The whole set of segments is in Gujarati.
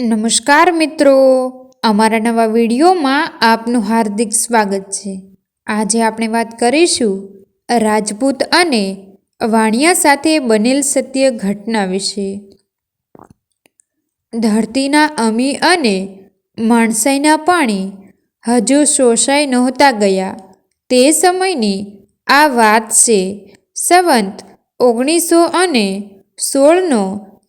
નમસ્કાર મિત્રો, અમારા નવા વિડીયોમાં આપનું હાર્દિક સ્વાગત છે। આજે આપણે વાત કરીશું રાજપૂત અને વાણિયા સાથે બનેલ સત્ય ઘટના વિશે। ધરતીના અમી અને માણસાઈના પાણી હજુ શોષાઈ નહોતા ગયા તે સમયની આ વાત છે। સંવત 1916નો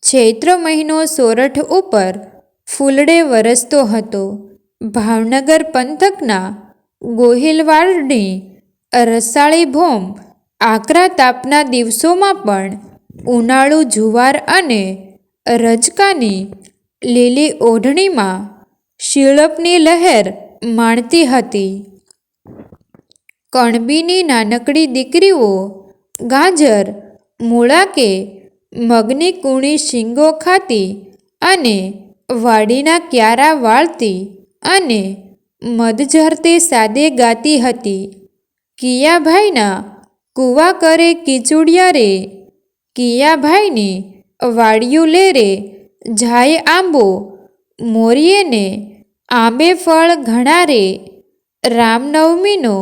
ચૈત્ર મહિનો સોરઠ ઉપર ફૂલડે વરસતો હતો। ભાવનગર પંથકના ગોહિલવાડની રસાળી ભોમ આકરા તાપના દિવસોમાં પણ ઉનાળુ જુવાર અને રજકાની લીલી ઓઢણીમાં શીળપની લહેર માણતી હતી। કણબીની નાનકડી દીકરીઓ ગાજર, મૂળા કે મગની કૂણી શીંગો ખાતી અને વાડીના ક્યારા વાળતી અને મધઝરતે સાદે ગાતી હતી। કિયાભાઈના કૂવા કરે કીચુડિયા રે, કિયાભાઈની વાડિયું લે રે જાય આંબો, મોરીએને આંબે ફળ ઘણા રે। રામનવમીનો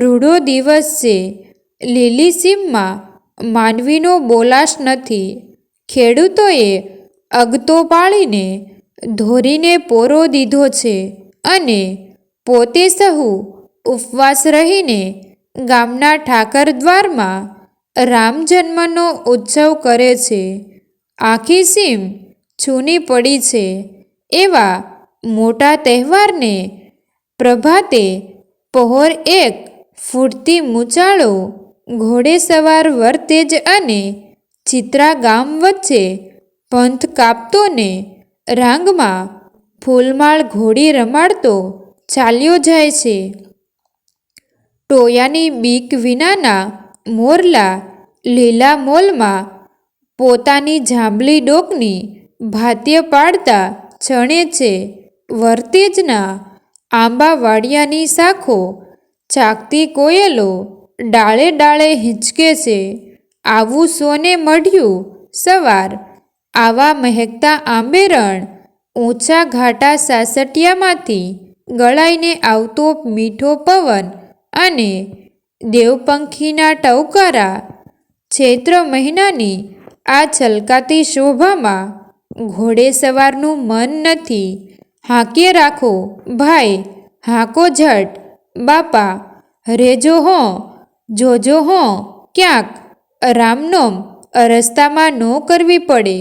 રૂડો દિવસ છે, લીલી સીમમાં માનવીનો બોલાશ નથી। ખેડૂતોએ અગતો પાળીને ધોરીને પોરો દીધો છે અને પોતે સહુ ઉપવાસ રહીને ગામના ઠાકર દ્વારમાં રામ જન્મનો ઉત્સવ કરે છે। આખી સીમ છૂની પડી છે એવા મોટા તહેવારને પ્રભાતે પહોર એક ફૂટતી મૂંચાળો ઘોડેસવાર વરતેજ અને ચિત્રા ગામ વચ્ચે પંથ કાપતો ને રાંગમાં ફૂલમાળ ઘોડી રમાડતો ચાલ્યો જાય છે। ટોયાની બીક વિનાના મોરલા લીલા મોલમાં પોતાની જાંબલી ડોકની ભાત્ય પાડતા ચણે છે। વરતેજના આંબા વાડિયાની શાખો ચાકતી કોયલો ડાળે ડાળે હિંચકે છે। આવું સોને મઢ્યું સવાર, આવા મહેકતા આંબેરણ, ઊંચા ઘાટા સાસટિયામાંથી ગળાઈને આવતો મીઠો પવન અને દેવપંખીના ટવકારા। ચૈત્ર મહિનાની આ છલકાતી શોભામાં ઘોડેસવારનું મન નથી। હાંકીએ રાખો ભાઈ, હાંકો ઝટ, બાપા રેજો હોં, જોજો હોં ક્યાંક રામનોમ રસ્તામાં નો કરવી પડે।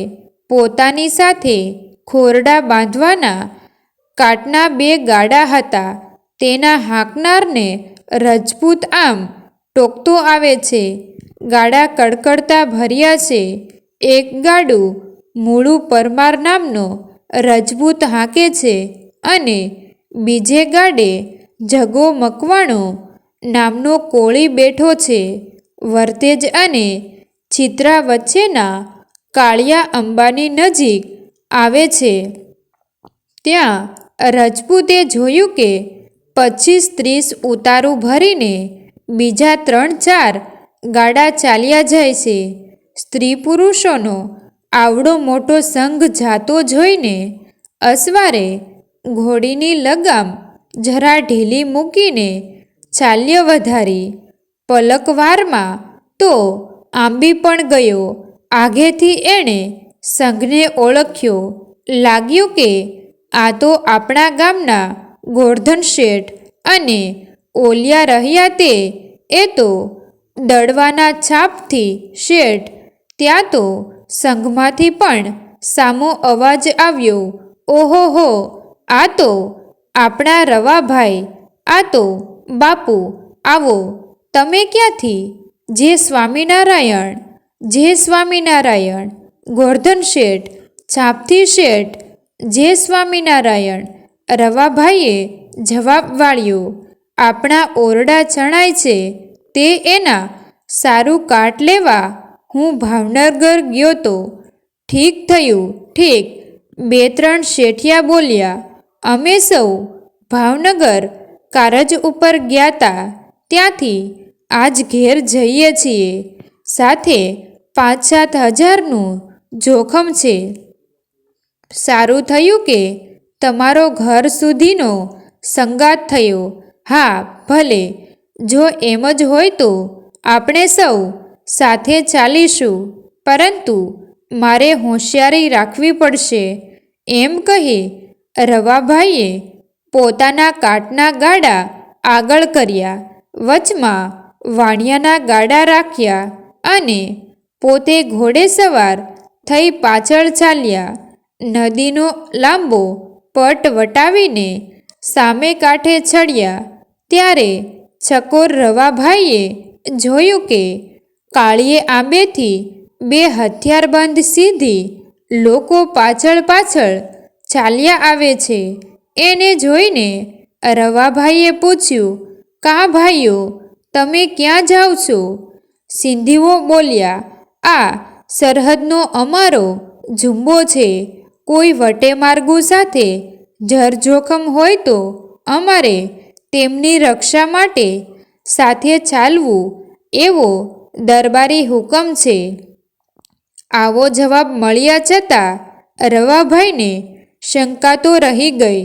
પોતાની સાથે ખોરડા બાંધવાના કાટના 2 ગાડા હતા। તેના હાંકનારને રજપૂત આમ ટોકતો આવે છે। ગાડા કડકડતા ભર્યા છે। એક ગાડું મૂળું પરમાર નામનો રજપૂત હાંકે છે અને બીજે ગાડે જગો મકવાણો નામનો કોળી બેઠો છે। વરતેજ અને ચિત્રા વચ્ચેના કાળિયા અંબાની નજીક આવે છે ત્યાં રજપૂતે જોયું કે 25-30 ઉતારું ભરીને બીજા 3-4 ગાડા ચાલ્યા જાય છે। સ્ત્રી પુરુષોનો આવડો મોટો સંઘ જાતો જોઈને અસવારે ઘોડીની લગામ જરા ઢીલી મૂકીને ચાલ્ય વધારી। પલકવારમાં તો આંબી પણ ગયો। આગેથી એણે સંઘને ઓળખ્યો। લાગ્યું કે આ તો આપણા ગામના ગોરધન શેઠ અને ઓલિયા રહ્યા તે એ તો દડવાના છાપથી શેઠ। ત્યાં તો સંઘમાંથી પણ સામો અવાજ આવ્યો, ઓહો હો, આ તો આપણા રવાભાઈ, આ તો બાપુ, આવો, તમે ક્યાંથી? જય સ્વામિનારાયણ, જય સ્વામિનારાયણ। ગોરધન શેઠ, છાપથી શેઠ, જય સ્વામિનારાયણ। રવાભાઈએ જવાબ વાળ્યો, આપણા ઓરડા ચણાય છે તે એના સારું કાટ લેવા હું ભાવનગર ગયો તો। ઠીક થયું, ઠીક, 2-3 શેઠિયા બોલ્યા, અમે સૌ ભાવનગર કારજ ઉપર ગ્યાતા, ત્યાંથી આજ ઘેર જઈએ છીએ। સાથે 5-7 હજારનું જોખમ છે। સારું થયું કે તમારો ઘર સુધીનો સંગાત થયો. હા, ભલે. જો એમ જ હોય તો આપણે સૌ સાથે ચાલીશું, પરંતુ મારે હોશિયારી રાખવી પડશે. એમ કહી રવાભાઈએ પોતાના કાટના ગાડા આગળ કર્યા, વચમાં વાણિયાના ગાડા રાખ્યા અને પોતે ઘોડે સવાર થઈ પાછળ ચાલ્યા. નદીનો લાંબો પટ વટાવીને સામે કાંઠે ચડ્યા ત્યારે ચકોર રવાભાઈએ જોયું કે કાળીએ આંબેથી બે હથિયારબંધ સીધી લોકો પાછળ પાછળ ચાલ્યા આવે છે. એને જોઈને રવાભાઈએ પૂછ્યું, કા ભાઈઓ, તમે ક્યાં જાઓ છો? સિંધીઓ બોલ્યા, આ સરહદનો અમારો જુમ્બો છે. કોઈ વટેમાર્ગુ સાથે જરજોખમ હોય તો અમારે તેમની રક્ષા માટે સાથે ચાલવું એવો દરબારી હુકમ છે. આવો જવાબ મળ્યા છતાં રવાભાઈને શંકા તો રહી ગઈ.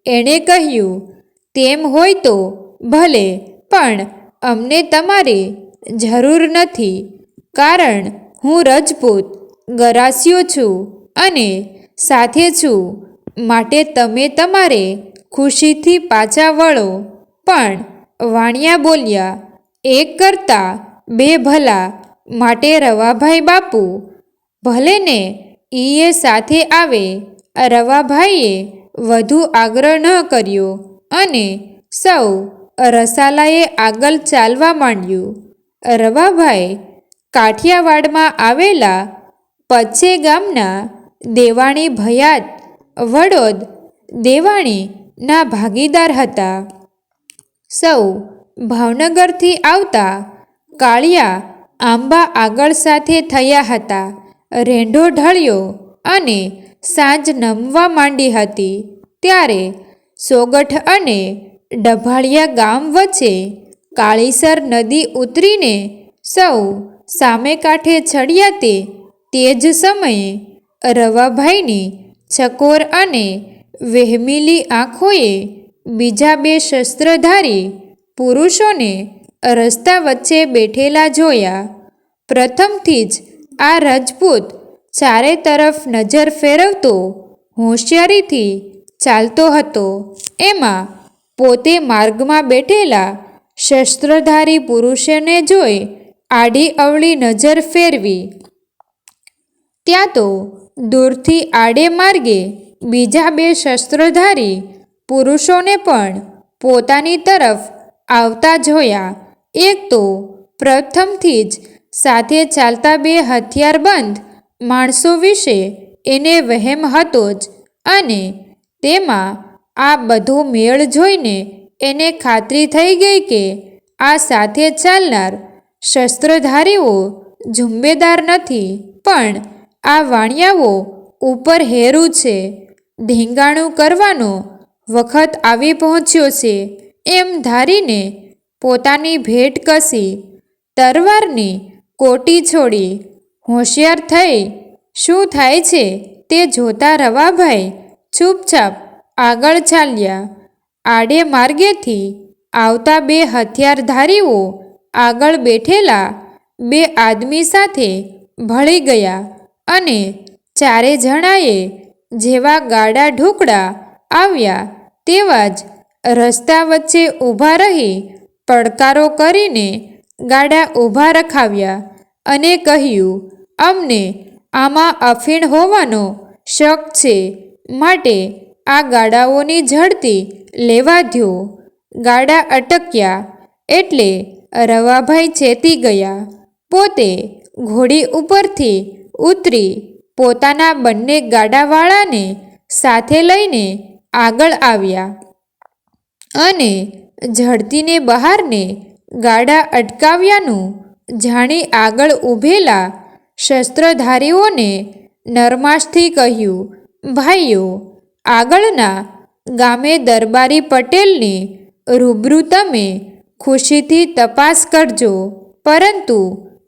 એણે કહ્યું, તેમ હોય તો ભલે, પણ અમને તમારી જરૂર નથી, કારણ હું રજપૂત ગરાસિયો છું અને સાથે છું, માટે તમે તમારે ખુશીથી પાછા વળો. પણ વાણિયા બોલ્યા, એક કરતાં બે ભલા, માટે રવાભાઈ બાપુ ભલે ને ઈએ સાથે આવે. રવાભાઈએ વધુ આગ્રહ ન કર્યો અને સૌ રસાલાએ આગળ ચાલવા માંડ્યું. રવાભાઈ કાઠિયાવાડમાં આવેલા પચ્છે ગામના દેવાણી ભયાત વડોદ દેવાણીના ભાગીદાર હતા. સૌ ભાવનગરથી આવતા કાળિયા આંબા આગળ સાથે થયા હતા. રેંઢો ઢળ્યો અને સાંજ નમવા માંડી હતી ત્યારે સોગઠ અને ડભાળિયા ગામ વચ્ચે કાળીસર નદી ઉતરીને સૌ સામે કાંઠે ચડ્યા. તે જ સમયે રવાભાઈની ચકોર અને વહેમીલી આંખોએ બીજા બે શસ્ત્રધારી પુરુષોને રસ્તા વચ્ચે બેઠેલા જોયા. પ્રથમથી જ આ રજપૂત ચારે તરફ નજર ફેરવતો હોશિયારીથી ચાલતો હતો. એમાં પોતે માર્ગમાં બેઠેલા શસ્ત્રધારી પુરુષોને જોઈ આડી અવળી નજર ફેરવી. ત્યાં તો દૂરથી આડે માર્ગે બીજા બે શસ્ત્રધારી પુરુષોને પણ પોતાની તરફ આવતા જોયા. એક તો પ્રથમથી જ સાથે ચાલતા બે હથિયારબંધ માણસો વિશે એને વહેમ હતો જ, અને તેમાં આ બધો મેળ જોઈને એને ખાતરી થઈ ગઈ કે આ સાથે ચાલનાર શસ્ત્રધારીઓ ઝુંબેદાર નથી, પણ આ વાણિયાઓ ઉપર હેરું છે. ધીંગાણું કરવાનો વખત આવી પહોંચ્યો છે એમ ધારીને પોતાની ભેટ કસી, તરવારની કોટી છોડી હોશિયાર થઈ શું થાય છે તે જોતા રવાભાઈ ચૂપચાપ આગળ ચાલ્યા. આડે માર્ગેથી આવતા બે હથિયારધારીઓ આગળ બેઠેલા બે આદમી સાથે ભળી ગયા અને ચારે જણાએ જેવા ગાડા ઢોકળા આવ્યા તેવા જ રસ્તા વચ્ચે ઊભા રહી પડકારો કરીને ગાડા ઊભા રખાવ્યા અને કહ્યું, અમને આમાં અફીણ હોવાનો શક છે, માટે આ ગાડાઓની ઝડપી લેવા દ્યો. ગાડા અટક્યા એટલે રવાભાઈ ચેતી ગયા. પોતે ઘોડી ઉપરથી ઉતરી પોતાના બંને ગાડાવાળાને સાથે લઈને આગળ આવ્યા અને ઝડતીને બહારને ગાડા અટકાવ્યાનું જાણી આગળ ઊભેલા શસ્ત્રધારીઓને નરમાશથી કહ્યું, ભાઈઓ, આગળના ગામે દરબારી પટેલની રૂબરૂ તમે ખુશીથી તપાસ કરજો, પરંતુ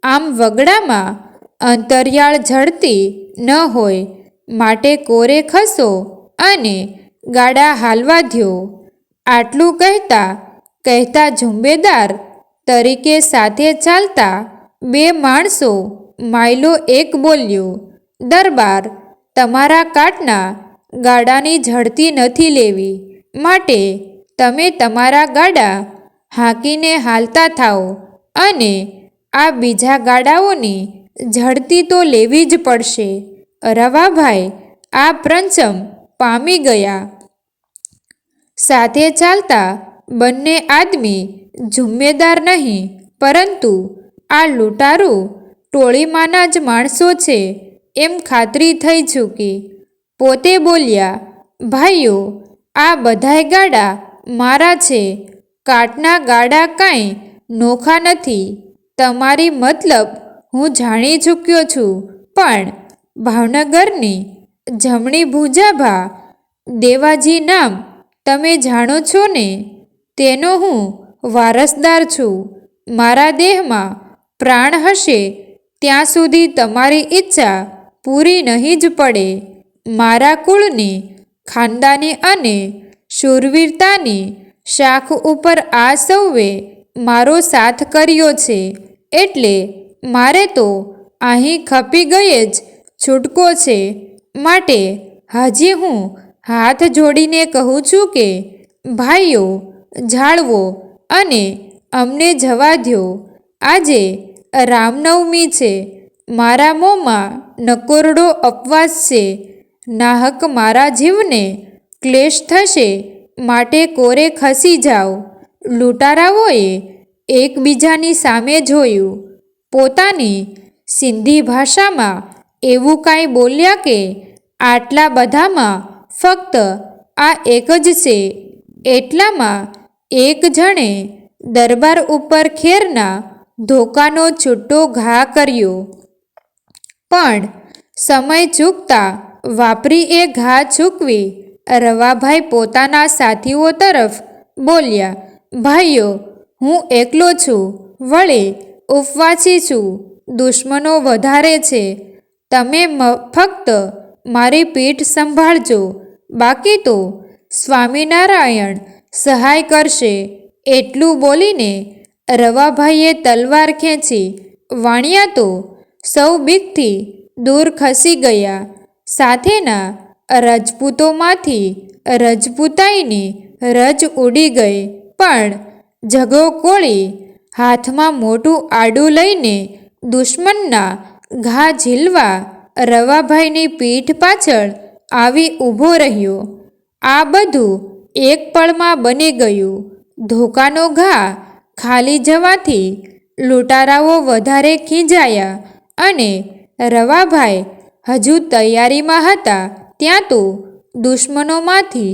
આમ વગડામાં અંતરિયાળ ઝડતી ન હોય, માટે કોરે ખસો અને ગાડા હાલવા દ્યો. આટલું કહેતા ઝુંબેદાર તરીકે સાથે ચાલતા બે માણસો માયલો એક બોલ્યો, દરબાર, તમારા કાટના ગાડાની ઝડતી નથી લેવી, માટે તમે તમારા ગાડા હાંકીને હાલતા થાઓ અને આ બીજા ગાડાઓની ઝડતી તો લેવી જ પડશે. રવાભાઈ આ પ્રંચમ પામી ગયા. સાથે ચાલતા બંને આદમી જુમ્મેદાર નહીં, પરંતુ આ લૂંટારૂ ટોળીમાંના જ માણસો છે એમ ખાતરી થઈ ચૂકી. પોતે બોલ્યા, ભાઈઓ, આ બધાય ગાડા મારા છે. કાટના ગાડા કાંઈ નોખા નથી. તમારી મતલબ હું જાણી ચૂક્યો છું, પણ ભાવનગરની જમણી ભુજાભા દેવાજી નામ તમે જાણો છો ને? તેનો હું વારસદાર છું. મારા દેહમાં પ્રાણ હશે ત્યાં સુધી તમારી ઈચ્છા પૂરી નહીં જ પડે. મારા કુળની ખાનદાની અને શૂરવીરતાની શાખ ઉપર આ સૌએ મારો સાથ કર્યો છે, એટલે મારે તો અહીં ખપી ગયે જ છૂટકો છે. માટે હજી હું હાથ જોડીને કહું છું કે ભાઈઓ, જાળવો અને અમને જવા દ્યો. આજે રામનવમી છે. મારા મોંમાં નકોરડો અપવાસ છે. નાહક મારા જીવને ક્લેશ થશે, માટે કોરે ખસી જાઓ. લૂંટારાઓએ એકબીજાની સામે જોયું. પોતાની સિંધી ભાષામાં એવું કાંઈ બોલ્યા કે આટલા બધામાં ફક્ત આ એક જ છે. એટલામાં એક જણે દરબાર ઉપર ખેરના ધોકાનો છૂટો ઘા કર્યો, પણ સમય ચૂકતા વાપરી એ ઘા ચૂકવી રવાભાઈ પોતાના સાથીઓ તરફ બોલ્યા, ભાઈઓ, હું એકલો છું, વળી ઉપવાસી છું. દુશ્મનો વધારે છે. તમે ફક્ત મારી પીઠ સંભાળજો, બાકી તો સ્વામિનારાયણ સહાય કરશે. એટલું બોલીને રવાભાઈએ તલવાર ખેંચી. વાણિયા તો સૌ બીકથી દૂર ખસી ગયા. સાથેના રજપૂતોમાંથી રજપૂતાઈની રજ ઉડી ગઈ, પણ જગો કોળી હાથમાં મોટું આડું લઈને દુશ્મનના ઘા ઝીલવા રવાભાઈની પીઠ પાછળ આવી ઊભો રહ્યો. આ બધું એક પળમાં બની ગયું. ધોકાનો ઘા ખાલી જવાથી લૂંટારાઓ વધારે ખીજાયા અને રવાભાઈ હજુ તૈયારીમાં હતા ત્યાં તો દુશ્મનોમાંથી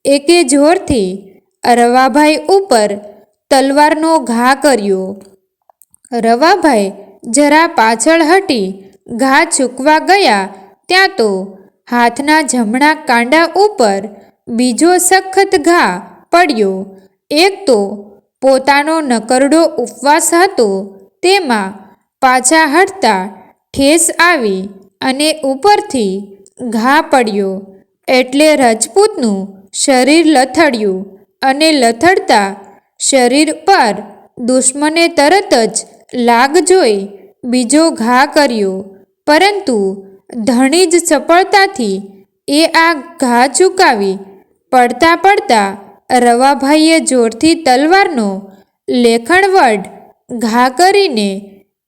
એકે જોરથી રવાભાઈ ઉપર તલવારનો ઘા કર્યો. રવાભાઈ જરા પાછળ હટી ઘા ચૂકવા ગયા ત્યાં તો હાથના જમણા કાંડા ઉપર બીજો સખત ઘા પડ્યો. એક તો પોતાનો નકરડો ઉપવાસ હતો, તેમાં પાછા હટતા ઠેસ આવી અને ઉપરથી ઘા પડ્યો, એટલે રજપૂતનું શરીર લથડ્યું અને લથડતા શરીર પર દુશ્મને તરત જ લાગ જોઈ બીજો ઘા કર્યો, પરંતુ ઘણી જ ચપળતાથી એ આ ઘા ચૂકાવી. પડતા રવાભાઈએ જોરથી તલવારનો લેખણવડ ઘા કરીને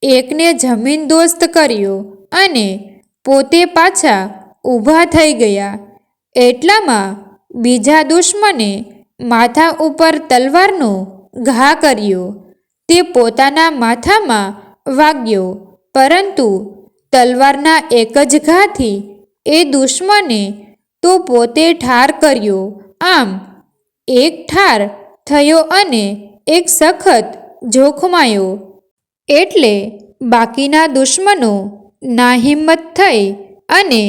એકને જમીનદોસ્ત કર્યો અને પોતે પાછા ઊભા થઈ ગયા. એટલામાં બીજા દુશ્મને માથા ઉપર તલવારનો ઘા કર્યો. તે પોતાના માથામાં વાગ્યો, પરંતુ તલવારના એક જ ઘાથી એ દુશ્મને તો પોતે ઠાર કર્યો. આમ એક ઠાર થયો અને એક સખત જોખમાયો. એટલે બાકીના દુશ્મનો નાહિંમત થઈ અને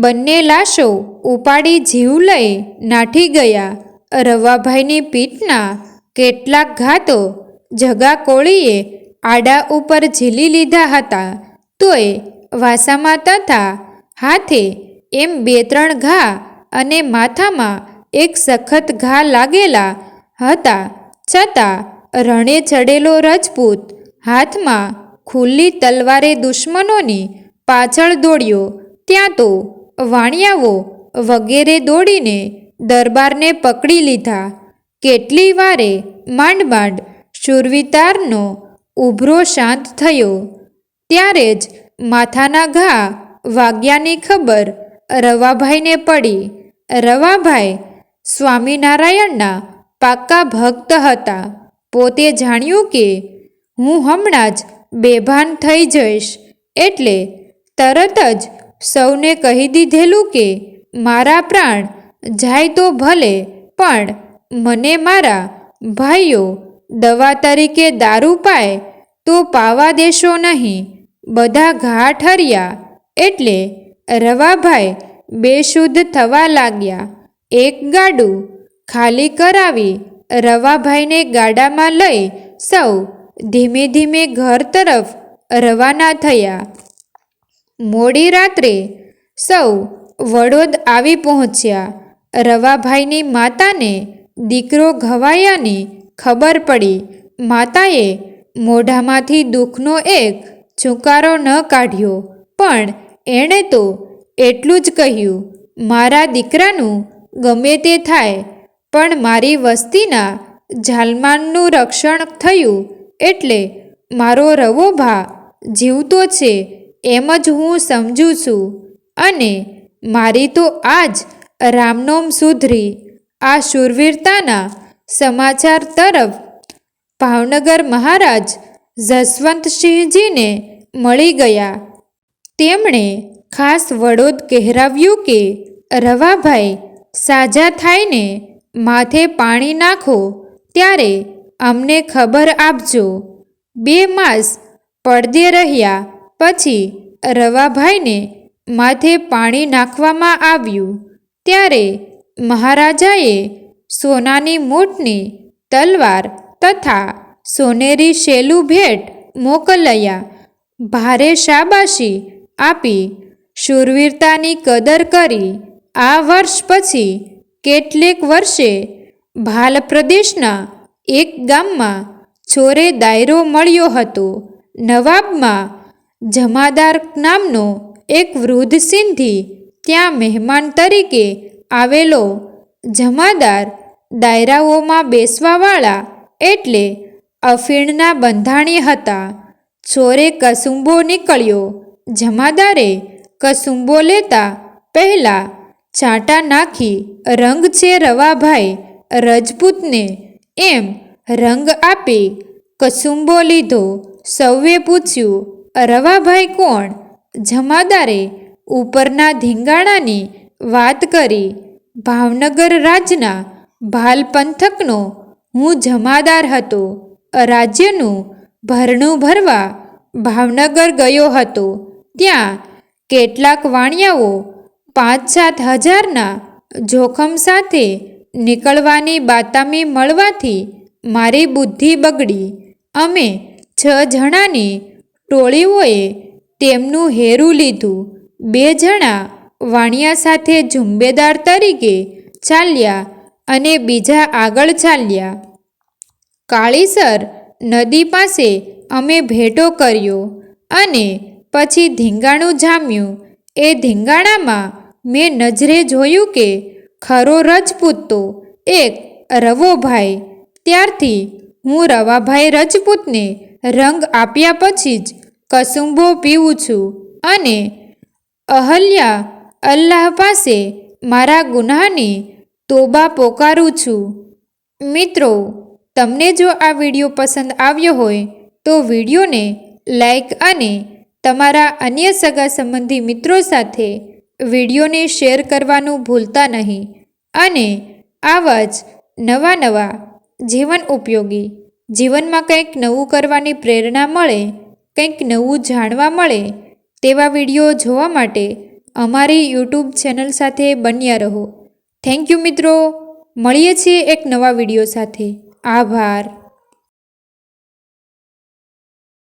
બંને લાશો ઉપાડી જીવ લઈ નાઠી ગયા. રવાભાઈની પીઠના કેટલાક ઘા તો જગા કોળીએ આડા ઉપર ઝીલી લીધા હતા, તોય વાસામાં તથા હાથે એમ 2-3 ઘા અને માથામાં એક સખત ઘા લાગેલા હતા. છતાં રણે ચડેલો રજપૂત હાથમાં ખુલ્લી તલવારે દુશ્મનોની પાછળ દોડ્યો. ત્યાં તો વાણિયાઓ વગેરે દોડીને દરબારને પકડી લીધા. કેટલી વારે માંડ શૂરવીરતાનો ઉભરો શાંત થયો. ત્યારે જ માથાના ઘા વાગ્યાની ખબર રવાભાઈને પડી. રવાભાઈ સ્વામિનારાયણના પાક્કા ભક્ત હતા. પોતે જાણ્યું કે હું હમણાં જ બેભાન થઈ જઈશ એટલે તરત જ સૌને કહી દીધેલું કે મારા પ્રાણ જાય તો ભલે, પણ મને મારા ભાઈઓ દવા તરીકે દારૂ પાય તો પાવા દેશો નહીં. બધા ઘા ઠર્યા એટલે રવાભાઈ બેશુદ્ધ થવા લાગ્યા. એક ગાડું ખાલી કરાવી રવાભાઈને ગાડામાં લઈ સૌ ધીમે ધીમે ઘર તરફ રવાના થયા. મોડી રાત્રે સૌ વડોદ આવી પહોંચ્યા. રવાભાઈની માતાને દીકરો ઘવાયાની ખબર પડી. માતાએ મોઢામાંથી દુઃખનો એક ચુકારો ન કાઢ્યો, પણ એણે તો એટલું જ કહ્યું, મારા દીકરાનું ગમે તે થાય, પણ મારી વસ્તીના જાનમાલનું રક્ષણ થયું એટલે મારો રવોભા જીવતો છે એમ જ હું સમજું છું. અને મારી તો આજ રામનોમ સુધરી. આ શૂરવીરતાના સમાચાર તરફ ભાવનગર મહારાજ જસવંતસિંહજીને મળી ગયા. તેમણે ખાસ વડોદ કહેરાવ્યું કે રવાભાઈ સાજા થાયને માથે પાણી નાખો ત્યારે અમને ખબર આપજો. 2 માસ પડદે રહ્યા પછી રવાભાઈને માથે પાણી નાખવામાં આવ્યું. ત્યારે મહારાજાએ સોનાની મૂઠની તલવાર તથા સોનેરી શેલું ભેટ મોકલ્યા. ભારે શાબાશી આપી શૂરવીરતાની કદર કરી. આ વર્ષ પછી કેટલેક વર્ષે ભાલ પ્રદેશના એક ગામમાં ચોરે દાયરો મળ્યો હતો. નવાબમાં જમાદાર નામનો એક વૃદ્ધ સિંધી ત્યાં મહેમાન તરીકે આવેલો. જમાદાર દાયરાઓમાં બેસવાવાળા એટલે અફીણના બંધાણી હતા. ચોરે કસુંબો નીકળ્યો. જમાદારે કસુંબો લેતા પહેલા ચાંટા નાખી રંગ છે રવાભાઈ રજપૂતને એમ રંગ આપી કસુંબો લીધો. સૌએ પૂછ્યું, રવાભાઈ કોણ? જમાદારે ઉપરના ધીંગાણાની વાત કરી. ભાવનગર રાજના ભાલ પંથકનો હું જમાદાર હતો. રાજ્યનું ભરણું ભરવા ભાવનગર ગયો હતો. ત્યાં કેટલાક વાણિયાઓ 5-7 હજારના જોખમ સાથે નીકળવાની બાતામી મળવાથી મારી બુદ્ધિ બગડી. અમે 6 જણાની ટોળીઓએ તેમનું હેરું લીધું. 2 જણા વાણિયા સાથે ઝુંબેદાર તરીકે ચાલ્યા અને બીજા આગળ ચાલ્યા. કાળીસર નદી પાસે અમે ભેટો કર્યો અને પછી ધીંગાણું જામ્યું. એ ધીંગાણામાં મેં નજરે જોયું કે ખરો રજપૂત તો એક રવોભાઈ. ત્યારથી હું રવાભાઈ રજપૂતને રંગ આપ્યા પછી જ કસુંબો પીવું છું અને અહલ્યા અલ્લાહ પાસે મારા ગુનાહની તોબા પોકારું છું. મિત્રો, તમને જો આ વિડીયો પસંદ આવ્યો હોય તો વિડીયોને લાઈક અને તમારા અન્ય સગા સંબંધી મિત્રો સાથે વિડીયોને શેર કરવાનું ભૂલતા નહીં. અને આવા જ નવા જીવન ઉપયોગી, જીવનમાં કંઈક નવું કરવાની પ્રેરણા મળે, કંઈક નવું જાણવા મળે તેવા વિડીયો જોવા માટે અમારી યુટ્યુબ ચેનલ સાથે બન્યા રહો. થેન્ક યુ મિત્રો. મળીએ છીએ એક નવા વિડીયો સાથે. આભાર.